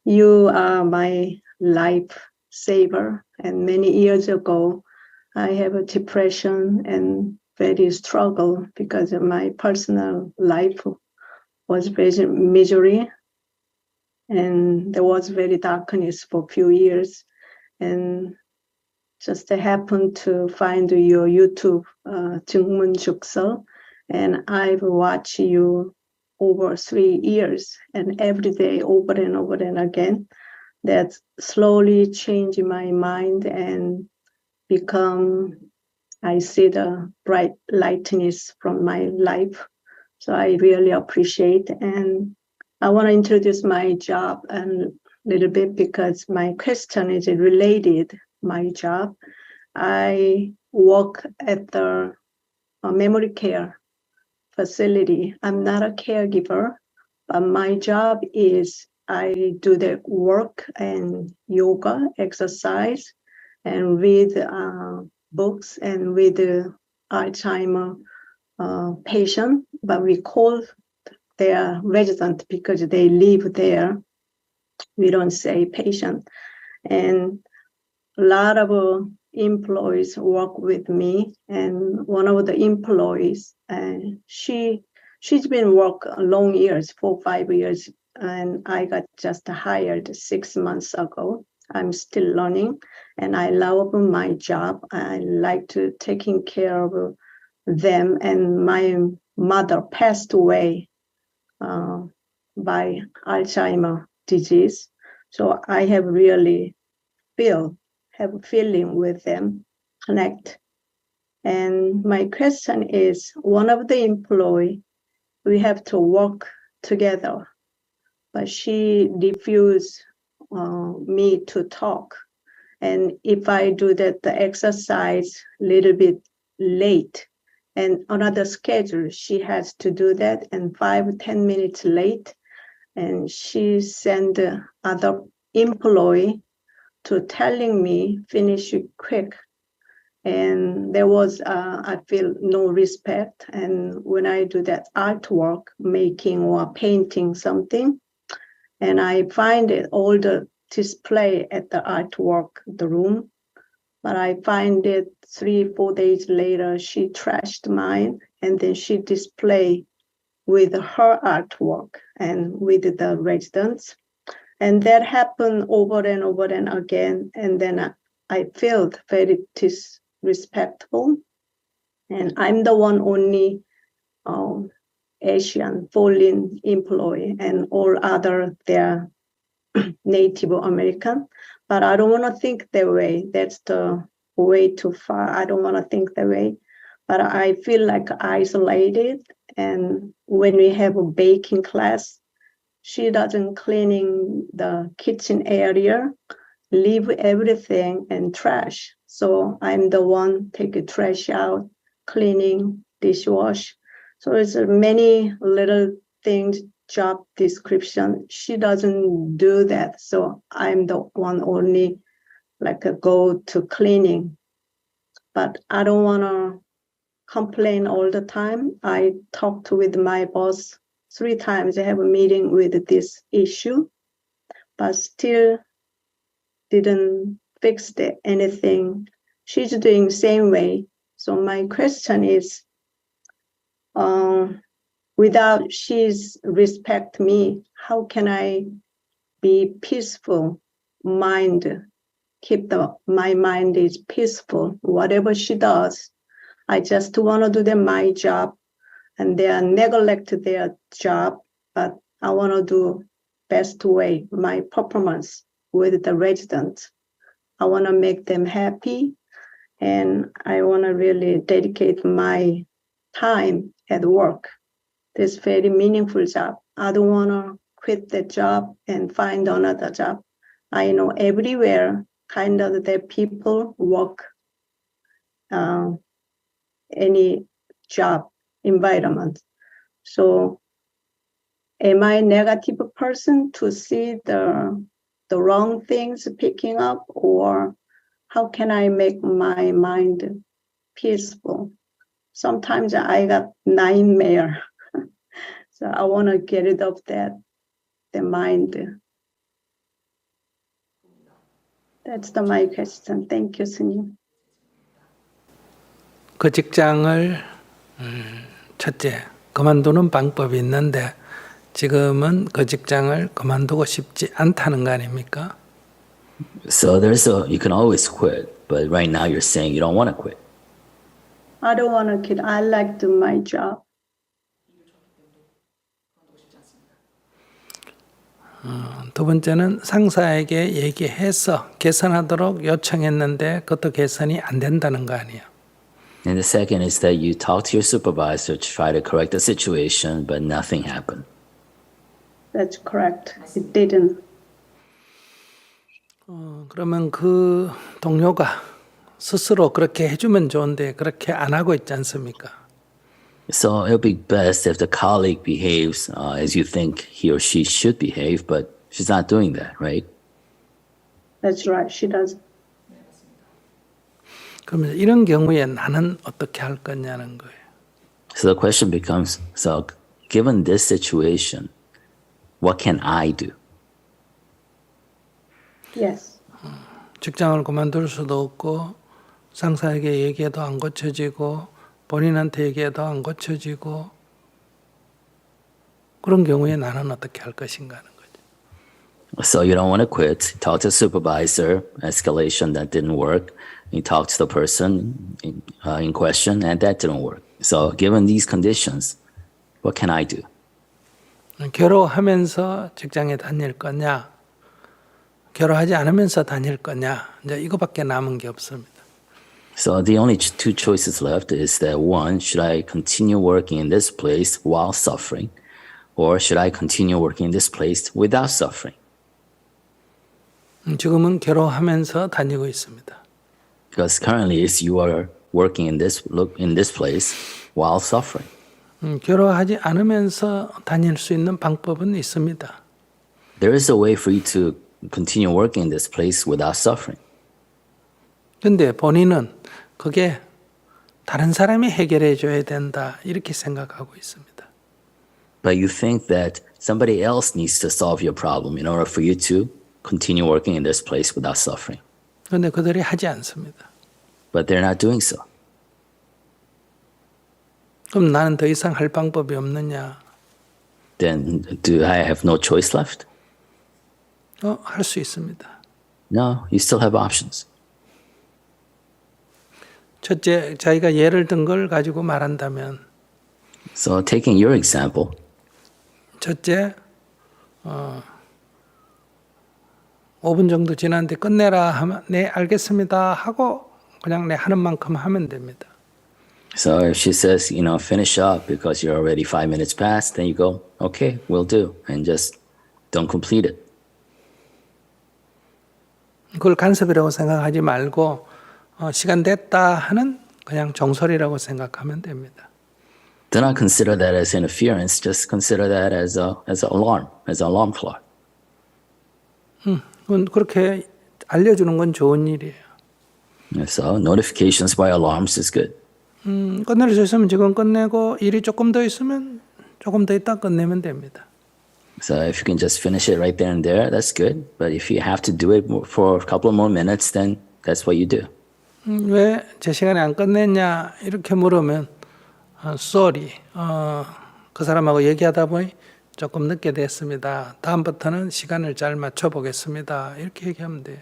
You are my lifesaver. And many years ago, I have a depression and very struggle because of my personal life was very misery. And there was very darkness for a few years. And just happened to find your YouTube, Jungto, and I've watched you over 3 years, and every day over and over and again. That slowly changed my mind and become, I see the bright lightness from my life. So I really appreciate, and I want to introduce my job a little bit because my question is related my job. I work at the memory care facility. I'm not a caregiver, but my job is I do the work and yoga, exercise, and read books and with the Alzheimer patient. But we call their resident because they live there. We don't say patient. And a lot of employees work with me, and one of the employees, she's been work long years, 4 5 years, and I got just hired 6 months ago. I'm still learning, and I love my job. I like to taking care of them. And my mother passed away by Alzheimer disease, so I have really have a feeling with them, connect. And my question is, one of the employee, we have to work together, but she refused me to talk. And if I do that, the exercise a little bit late and another schedule, she has to do that and 5-10 minutes late. And she sent the other employee to telling me finish it quick. And there was, I feel no respect. And when I do that artwork, making or painting something, and I find it all the display at the artwork, the room, but I find it 3-4 days later, she trashed mine, and then she displayed with her artwork and with the residents. And that happened over and over and again. And then I felt very disrespectful. And I'm the one only Asian foreign employee, and all other they're Native American. But I don't want to think that way. That's the way too far. I don't want to think that way. But I feel like isolated. And when we have a baking class, she doesn't cleaning the kitchen area, leave everything and trash. So I'm the one take the trash out, cleaning, dishwash. So it's many little things, job description. She doesn't do that. So I'm the one only like a go to cleaning. But I don't want to complain all the time. I talked with my boss 3 times. I have a meeting with this issue, but still didn't fix anything. She's doing same way. So my question is, without she's respect me, how can I be peaceful mind? Keep my mind is peaceful. Whatever she does, I just want to do my job, and they are neglect their job, but I want to do best way, my performance with the residents. I want to make them happy, and I want to really dedicate my time at work. This very meaningful job. I don't want to quit the job and find another job. I know everywhere kind of the people work any job environment. So am I a negative person to see the wrong things picking up, or how can I make my mind peaceful? Sometimes I got nightmare. So I want to get rid of that, the mind. That's my question. Thank you, 스님. 그 직장을 첫째 그만두는 방법이 있는데 지금은 그 직장을 그만두고 싶지 않다는 거 아닙니까? So you can always quit, but right now you're saying you don't want to quit. I don't want to quit. I like to my job. 두 번째는 상사에게 얘기해서 개선하도록 요청했는데 그것도 개선이 안 된다는 거 아니에요. And the second is that you talk to your supervisor to try to correct the situation, but nothing happened. That's correct. It didn't. 그러면 그 동료가 스스로 그렇게 해주면 좋은데 그렇게 안 하고 있지 않습니까? So it'll be best if the colleague behaves as you think he or she should behave, but she's not doing that, right? That's right. She does. 그러면 이런 경우에 나는 어떻게 할 거냐는 거예요. So the question becomes, so given this situation, what can I do? Yes. 직장을 그만둘 수도 없고 상사에게 얘기해도 안 고쳐지고 본인한테 얘기해도 안 고쳐지고 그런 경우에 나는 어떻게 할 것인가 하는 거죠. So you don't want to quit. Talk to the supervisor, escalation that didn't work. You talk to the person in question and that didn't work. So given these conditions, what can I do? 결혼하면서 직장에 다닐 거냐? 결혼하지 않으면서 다닐 거냐? 이제 이거밖에 남은 게 없습니다. So the only two choices left is that one, should I continue working in this place while suffering? Or should I continue working in this place without suffering? 지금은 결혼하면서 다니고 있습니다. Because currently you are working in this place while suffering. 결혼하지 않으면서 다닐 수 있는 방법은 있습니다. There is a way for you to continue working in this place without suffering. 근데 본인은 그게 다른 사람이 해결해 줘야 된다 이렇게 생각하고 있습니다. But you think that somebody else needs to solve your problem in order for you to continue working in this place without suffering. 그런데 그들이 하지 않습니다. But they're not doing so. 그럼 나는 더 이상 할 방법이 없느냐? Then do I have no choice left? 할 수 있습니다. No, you still have options. 첫째, 자기가 예를 든 걸 가지고 말한다면 So taking your example, 첫째, 5분 정도 지났는데 끝내라 하면 네 알겠습니다 하고 그냥 내 하는 만큼 하면 됩니다. so if she says, finish up because you're already 5 minutes past, then you go, okay, will do, and just don't complete it. 그걸 간섭이라고 생각하지 말고 시간 됐다 하는 그냥 정설이라고 생각하면 됩니다. Do not consider that as interference, just consider that as an alarm clock. 그렇게 알려주는 건 좋은 일이에요. So notifications by alarms is good. 끝낼 수 있으면 지금 끝내고 일이 조금 더 있으면 조금 더 있다 끝내면 됩니다. So if you can just finish it right there and there, that's good. But if you have to do it for a couple of more minutes, then that's what you do. 왜 제 시간에 안 끝냈냐 이렇게 물으면 sorry, 그 사람하고 얘기하다 보니 조금 늦게 됐습니다. 다음부터는 시간을 잘 맞춰보겠습니다. 이렇게 얘기하면 돼요.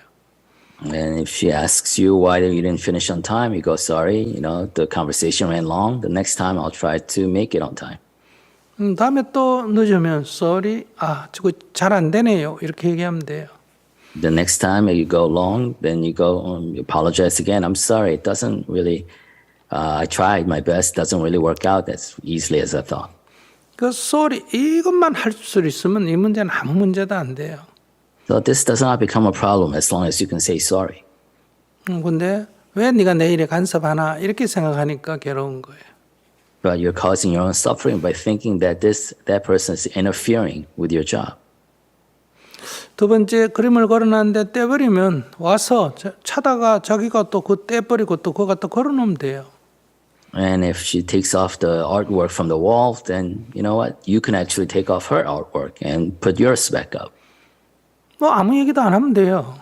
And if she asks you why you didn't finish on time, you go, sorry, the conversation ran long. The next time I'll try to make it on time. 다음에 또 늦으면 sorry, 저거 잘 안 되네요. 이렇게 얘기하면 돼요. The next time you go long, then you go, you apologize again. I'm sorry, it doesn't really, I tried my best, doesn't really work out as easily as I thought. 그 sorry, 이것만 할 수 있으면 이 문제는 아무 문제도 안 돼요. So this does not become a problem as long as you can say sorry. 근데 왜 네가 내 일에 간섭하나 이렇게 생각하니까 괴로운 거예요. But you're causing your own suffering by thinking that that person is interfering with your job. 두 번째, 그림을 걸어놨는데 떼버리면 와서 차다가 자기가 또 그 떼버리고 또 그거 갖다 걸어놓으면 돼요. And if she takes off the artwork from the wall, then you know what? You can actually take off her artwork and put yours back up. 뭐 아무 얘기도 안 하면 돼요.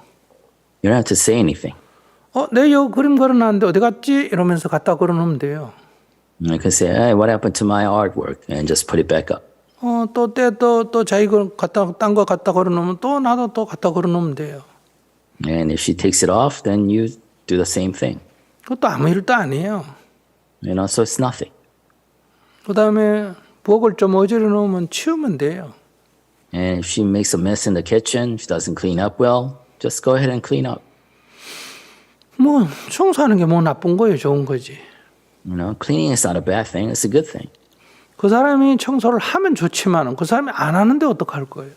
You don't have to say anything. 내 요 그림 걸어놨는데 어디 갔지? 이러면서 갖다 걸어놓으면 돼요. You can say, hey, what happened to my artwork? And just put it back up. 또 자기 거 딴 거 갖다 걸어놓으면 또 나도 또 갖다 걸어놓으면 돼요. And if she takes it off, then you do the same thing. 그것도 아무 일도 아니에요. So it's nothing. 그 다음에 부엌을 좀 어지러 놓으면 치우면 돼요. And if she makes a mess in the kitchen, she doesn't clean up well, just go ahead and clean up. 청소하는 게 나쁜 거예요, 좋은 거지. Cleaning is not a bad thing, it's a good thing. 그 사람이 청소를 하면 좋지만 그 사람이 안 하는데 어떡할 거예요?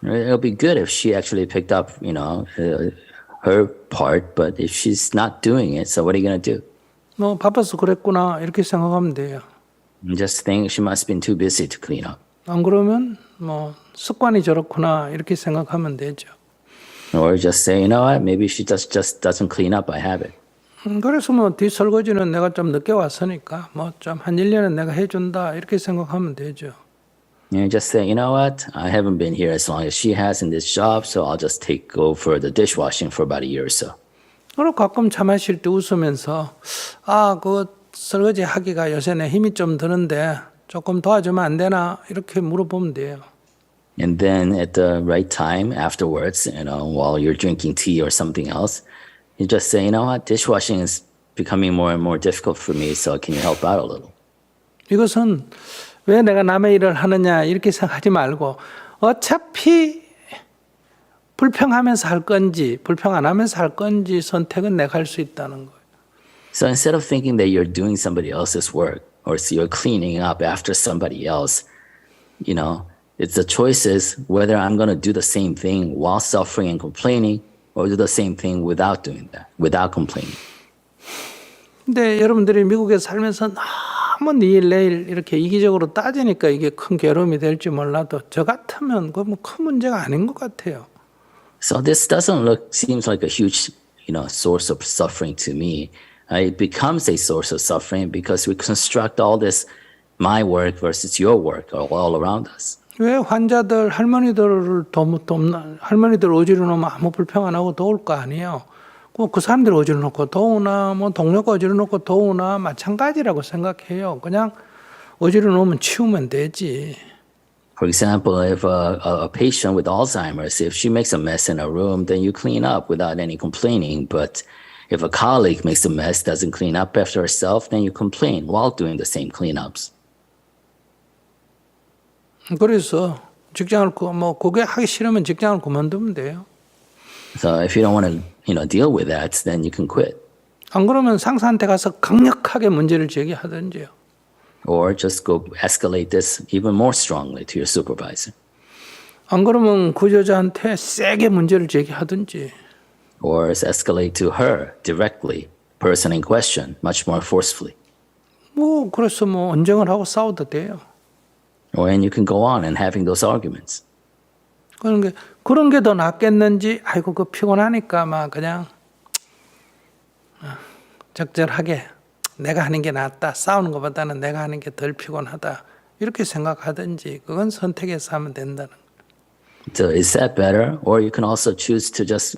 It'll be good if she actually picked up, her part, but if she's not doing it, so what are you going to do? 바빠서 그랬구나 이렇게 생각하면 돼요. Just think she must have been too busy to clean up. 안 그러면 습관이 저렇구나 이렇게 생각하면 되죠. Or just say, you know what, maybe she just doesn't clean up by habit. 그래서 뒷설거지는 내가 좀 늦게 왔으니까 좀 한 1년은 내가 해준다 이렇게 생각하면 되죠. You just say, you know what, I haven't been here as long as she has in this job, so I'll just take over the dishwashing for about a year or so. 그리고 가끔 차 마실 때 웃으면서 그 설거지 하기가 요새 내 힘이 좀 드는데 조금 도와주면 안 되나 이렇게 물어보면 돼요. And then at the right time afterwards, while you're drinking tea or something else, you just say, you know what, dishwashing is becoming more and more difficult for me, so can you help out a little? 이것은 왜 내가 남의 일을 하느냐 이렇게 생각하지 말고 어차피 불평하면서 할 건지 불평 안 하면서 할 건지 선택은 내가 할 수 있다는 거예요. So instead of thinking that you're doing somebody else's work or you're cleaning up after somebody else, it's the choices whether I'm going to do the same thing while suffering and complaining or do the same thing without doing that, without complaining. 근데 여러분들이 미국에 살면서 너무 내일 내일 이렇게 이기적으로 따지니까 이게 큰 괴로움이 될지 몰라도 저 같으면 그건 큰 문제가 아닌 것 같아요. So this seems like a huge, source of suffering to me. It becomes a source of suffering because we construct all this, my work versus your work, all around us. 왜 환자들 할머니들 어지러 놓으면 아무 불평 안 하고 도울 거 아니에요. 그 사람들 어지러 놓고 도우나 동료가 어지러 놓고 도우나 마찬가지라고 생각해요. 그냥 어지러 놓으면 치우면 되지. For example, if a patient with Alzheimer's, if she makes a mess in a room, then you clean up without any complaining. But if a colleague makes a mess, doesn't clean up after herself, then you complain while doing the same cleanups. 그래서 직장을 그게 하기 싫으면 직장을 그만두면 돼요. So if you don't want to, deal with that, then you can quit. 안 그러면 상사한테 가서 강력하게 문제를 제기하든지요. Or just go escalate this even more strongly to your supervisor. 안 그러면 그 여자한테 세게 문제를 제기하든지. Or escalate to her directly, person in question, much more forcefully. 그래서 언쟁을 하고 싸워도 돼요. Or and you can go on and having those arguments. 그런 게 더 낫겠는지, 그 피곤하니까 그냥 적절하게 내가 하는 게 낫다. 싸우는 것보다는 내가 하는 게 덜 피곤하다. 이렇게 생각하든지 그건 선택해서 하면 된다는 거예요. So is that better? Or you can also choose to just,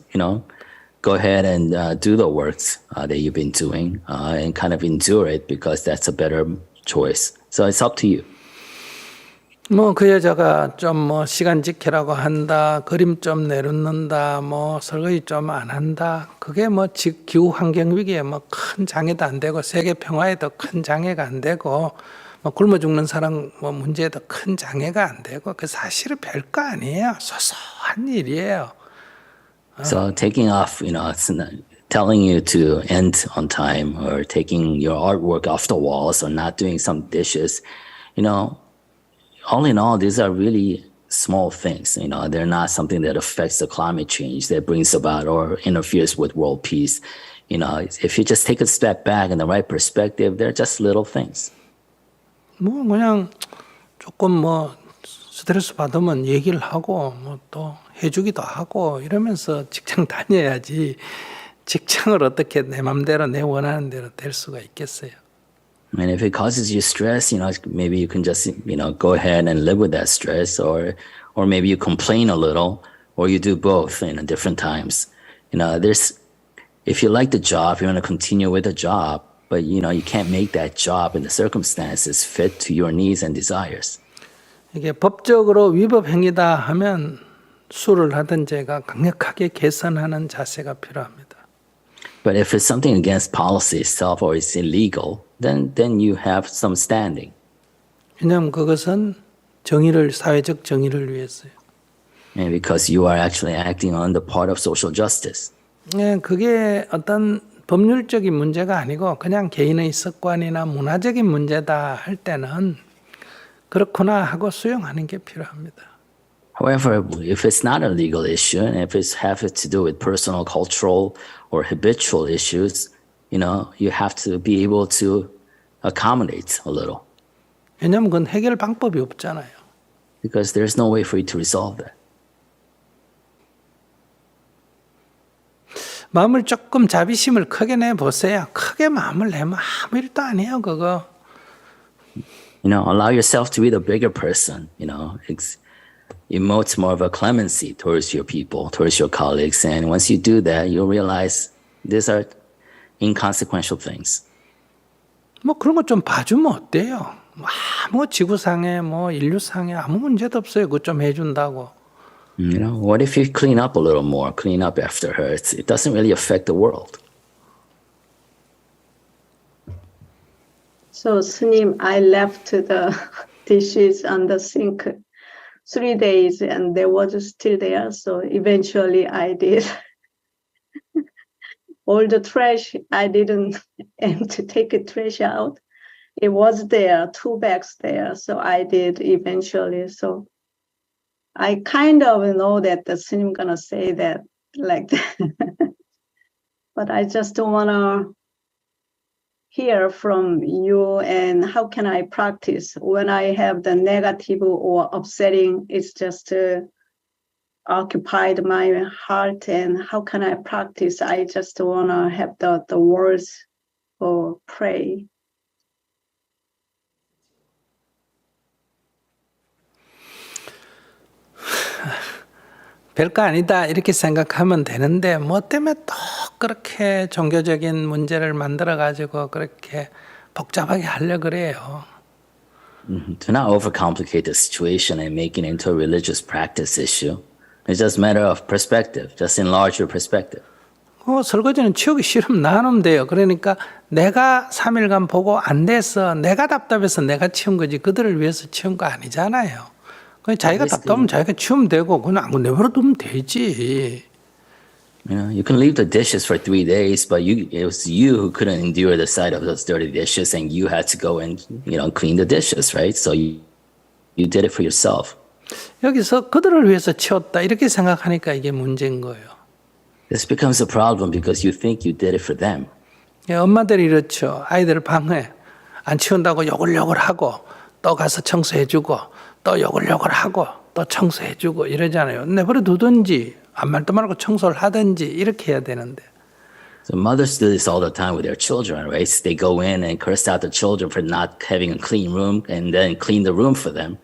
go ahead and do the works that you've been doing and kind of endure it because that's a better choice. So it's up to you. 그 여자가 좀 시간 지키라고 한다, 그림 좀 내놓는다, 설거지 좀 안 한다. 그게 기후 환경 위기에 큰 장애도 안 되고 세계 평화에도 큰 장애가 안 되고 굶어 죽는 사람 문제에도 큰 장애가 안 되고 그 사실은 별거 아니에요. 소소한 일이에요. So taking off, it's not telling you to end on time or taking your artwork off the walls or not doing some dishes, all in all, these are really small things. They're not something that affects the climate change that brings about or interferes with world peace. If you just take a step back in the right perspective, they're just little things. 그냥 조금 스트레스 받으면 얘기를 하고 또 해주기도 하고 이러면서 직장 다녀야지 직장을 어떻게 내 맘대로 내 원하는 대로 될 수가 있겠어요. And if it causes you stress, maybe you can just, go ahead and live with that stress or maybe you complain a little or you do both in different times. if you like the job, you want to continue with the job, but you can't make that job and the circumstances fit to your needs and desires. 이게 법적으로 위법 행위다 하면 수를 하든 제가 강력하게 개선하는 자세가 필요합니다. But if it's something against policy itself or it's illegal, then you have some standing. 왜냐하면 그것은 사회적 정의를 위해서요. And because you are actually acting on the part of social justice. 네, 그게 어떤 법률적인 문제가 아니고 그냥 개인의 습관이나 문화적인 문제다 할 때는 그렇구나 하고 수용하는 게 필요합니다. However, if it's not a legal issue and if it has to do with personal, cultural, or habitual issues, you have to be able to accommodate a little. 왜냐하면 그건 해결 방법이 없잖아요. Because there's no way for you to resolve that. 마음을 조금 자비심을 크게 내보세요. 크게 마음을 내면 아무 일도 아니에요, 그거. Allow yourself to be the bigger person, emote more of a clemency towards your people, towards your colleagues. And once you do that, you'll realize these are inconsequential things. 뭐 그런 거 좀 봐주면 어때요? 아무 지구상에 인류상에 아무 문제도 없어요. 그거 좀 해준다고. What if you clean up a little more, clean up after her? It doesn't really affect the world. So, Sunim, I left the dishes on the sink 3 days and they was still there. So eventually I did. All the trash, I didn't take the trash out. It was there, 2 bags there. So I did eventually. So I kind of know that the Sunim gonna say that like that. But I just don't wanna hear from you and how can I practice when I have the negative or upsetting, it's just occupied my heart, and how can I practice? I just want to have the words or pray. 별거 아니다 이렇게 생각하면 되는데 뭐 때문에 또 그렇게 종교적인 문제를 만들어 가지고 그렇게 복잡하게 하려 그래요. Do not overcomplicate the situation and make it into a religious practice issue. It's just a matter of perspective. Just enlarge your perspective. 설거지는 치우기 싫으면 나누면 돼요. 그러니까 내가 3일간 보고 안 돼서 내가 답답해서 내가 치운 거지 그들을 위해서 치운 거 아니잖아요. 그냥 자기가 답답하면 자기가 치우면 되고 그냥 내버려 두면 되지. You can leave the dishes for 3 days, but it was you who couldn't endure the sight of those dirty dishes, and you had to go and clean the dishes, right? So you did it for yourself. 여기서 그들을 위해서 치웠다 이렇게 생각하니까 이게 문제인 거예요. This becomes a problem because you think you did it for them. 엄마들이 이렇죠. 아이들 방에 안 치운다고 요글요글 하고 또 가서 청소해주고 또 요글요글 하고 또 청소해주고 이러잖아요. 내버려 두든지 아무 말도 말고 청소를 하든지 이렇게 해야 되는데. So mothers do this all the time with their children, right? They go in and curse out the children for not having a clean room and then clean the room for them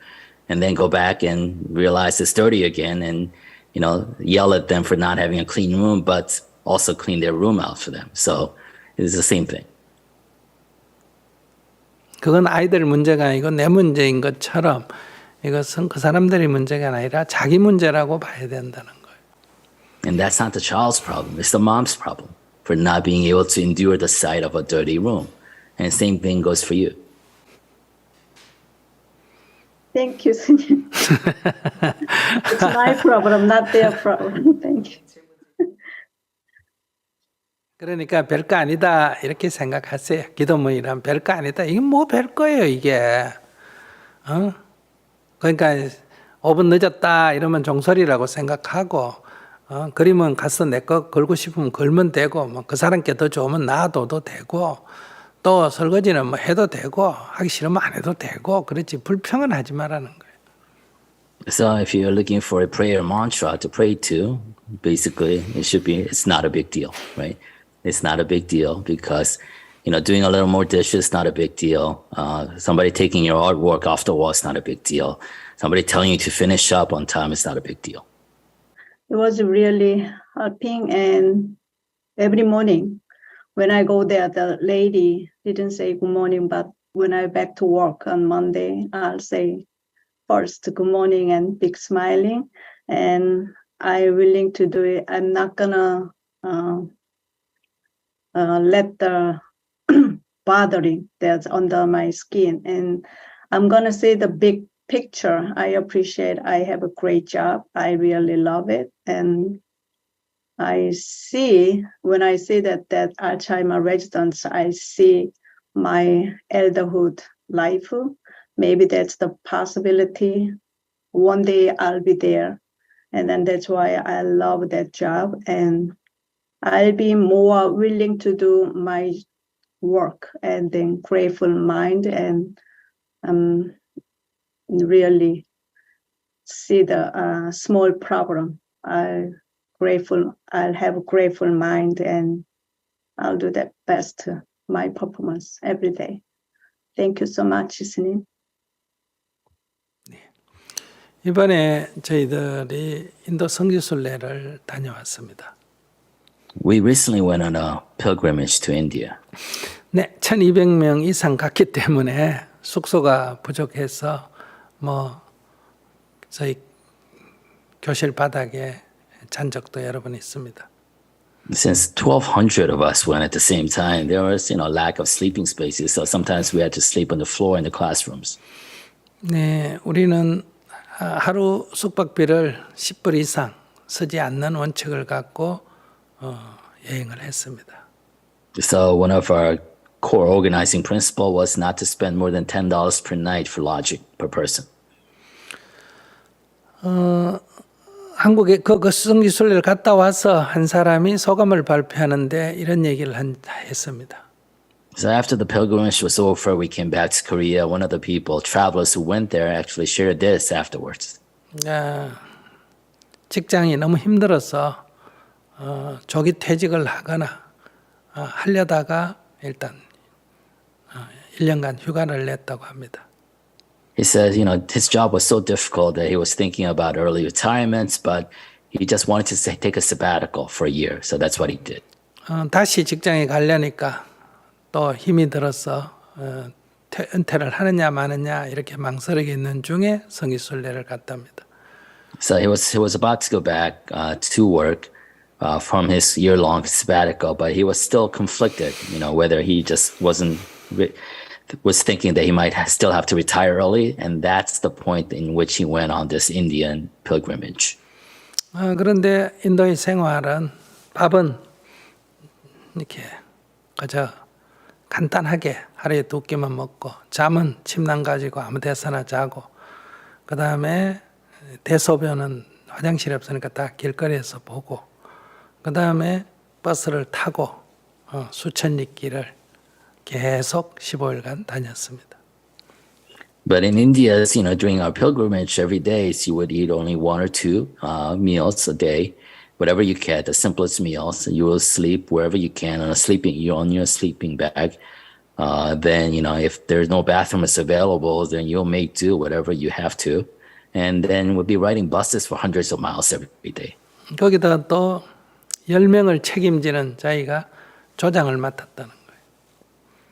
and then go back and realize it's dirty again and, yell at them for not having a clean room, but also clean their room out for them. So it's the same thing. 그건 아이들 문제가 아니고 내 문제인 것처럼 이것은 그 사람들의 문제가 아니라 자기 문제라고 봐야 된다는 거예요. And that's not the child's problem. It's the mom's problem for not being able to endure the sight of a dirty room. And the same thing goes for you. Thank you, Sunim. It's my problem, not their problem. Thank you. 그러니까 별거 아니다 이렇게 생각하세요. 기도 모이란 별거 아니다. 이게 뭐 별거예요 이게. 그러니까 5분 늦었다 이러면 종소리라고 생각하고 그림은 가서 내 거 걸고 싶으면 걸면 되고 뭐 그 사람께 더 좋으면 놔둬도 되고 또 설거지는 뭐 해도 되고 하기 싫으면 안 해도 되고 그렇지 불평은 하지 말라는 거예요. So if you're looking for a prayer mantra to pray to, basically it's not a big deal, right? It's not a big deal because, doing a little more dishes is not a big deal. Somebody taking your artwork off the wall is not a big deal. Somebody telling you to finish up on time is not a big deal. It was really helping, and every morning when I go there, the lady didn't say good morning, but when I back to work on Monday, I'll say first good morning and big smiling, and I'm willing to do it. I'm not gonna let the bothering that's under my skin, and I'm gonna say the big picture. I appreciate. I have a great job. I really love it, and I see when I see that Alzheimer residents, I see my elderhood life. Maybe that's the possibility. One day I'll be there, and then that's why I love that job, and I'll be more willing to do my work and then grateful mind, and really see the small problem. I'll have a grateful mind, and I'll do that best my performance every day. Thank you so much, Sunim. 이번에 저희들이 인도 성지순례를 다녀왔습니다. We recently went on a pilgrimage to India. 네, 1,200명 이상 갔기 때문에 숙소가 부족해서 저희 교실 바닥에 잔 적도 여러 번 있습니다. Since 1,200 of us went at the same time, there was, lack of sleeping spaces. So sometimes we had to sleep on the floor in the classrooms. 네, 우리는 하루 숙박비를 10불 이상 쓰지 않는 원칙을 갖고 여행을 했습니다. So one of our core organizing principle was not to spend more than $10 per night for lodging per person. 한국에 그 성지순례를 갔다 와서 한 사람이 소감을 발표하는데 이런 얘기를 했습니다. So after the pilgrimage was over, we came back to Korea. One of the travelers who went there actually shared this afterwards. 직장이 너무 힘들어서 조기 퇴직을 하거나 하려다가 일단 1년간 휴가를 냈다고 합니다. He says, his job was so difficult that he was thinking about early retirements, but he just wanted to take a sabbatical for a year. So that's what he did. 다시 직장에 가려니까 또 힘이 들어서 은퇴를 하느냐 마느냐 이렇게 망설이게 있는 중에 성지순례를 갔답니다. So he was about to go back to work from his year-long sabbatical, but he was still conflicted, whether he just was thinking that he might still have to retire early, and that's the point in which he went on this Indian pilgrimage. 그런데 인도의 생활은 밥은 이렇게 그저 간단하게 하루에 2끼만 먹고 잠은 침낭 가지고 아무 데서나 자고 그 다음에 대소변은 화장실이 없으니까 다 길거리에서 보고 그 다음에 버스를 타고 수천 리 길을 계속 15일간 다녔습니다. But in India, during our pilgrimage, every day you would eat only 1 or 2 meals a day, whatever you can, the simplest meals. You will sleep wherever you can on your sleeping bag. Then, if there's no bathroom is available, then you'll make do whatever you have to. And then we'll be riding buses for hundreds of miles every day. 거기다 또 10명을 책임지는 자기가 조장을 맡았다는 거예요.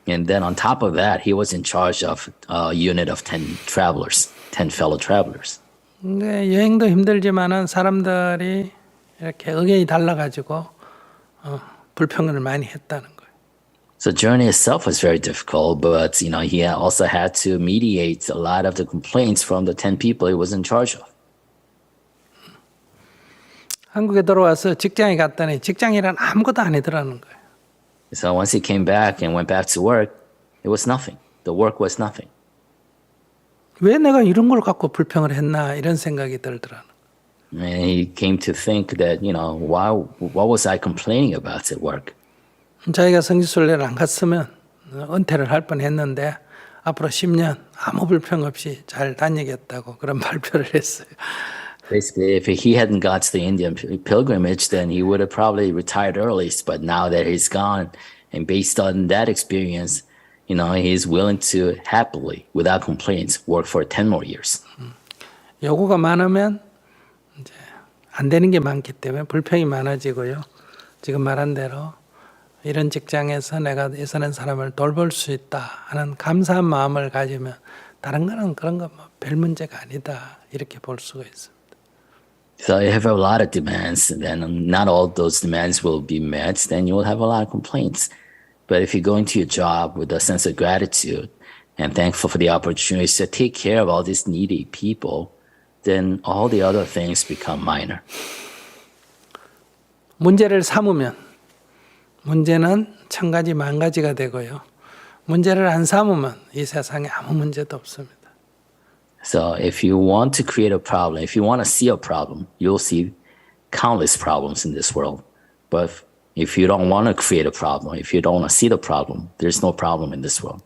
And then on top of that, he was in charge of a unit of 10 travelers, 10 fellow travelers. 근데 여행도 힘들지만은 사람들이 이렇게 의견이 달라가지고 불평을 많이 했다는 거예요. So journey itself was very difficult, but he also had to mediate a lot of the complaints from the 10 people he was in charge of. 한국에 들어와서 직장에 갔더니 직장이란 아무것도 아니더라는 거예요. So once he came back and went back to work, it was nothing. The work was nothing. 왜 내가 이런 걸 갖고 불평을 했나 이런 생각이 들더라는 거예요. And he came to think that, what was I complaining about at work? 자기가 성지순례를 안 갔으면 은퇴를 할 뻔했는데 앞으로 10년 아무 불평 없이 잘 다니겠다고 그런 발표를 했어요. Basically, if he hadn't got to the Indian pilgrimage, then he would have probably retired early. But now that he's gone, and based on that experience, he's willing to happily, without complaints, work for 10 more years. 요구가 많으면 이제 안 되는 게 많기 때문에 불평이 많아지고요. 지금 말한 대로 이런 직장에서 내가 이 사는 사람을 돌볼 수 있다 하는 감사한 마음을 가지면 다른 거는 그런 거 뭐 별 문제가 아니다 이렇게 볼 수가 있습니다. So you have a lot of demands, and not all those demands will be met, then you will have a lot of complaints. But if you go into your job with a sense of gratitude and thankful for the opportunities to take care of all these needy people, then all the other things become minor. 문제를 삼으면 문제는 천 가지 만 가지가 되고요. 문제를 안 삼으면 이 세상에 아무 문제도 없습니다. So if you want to create a problem, if you want to see a problem, you'll see countless problems in this world. But if you don't want to create a problem, if you don't want to see the problem, there's no problem in this world.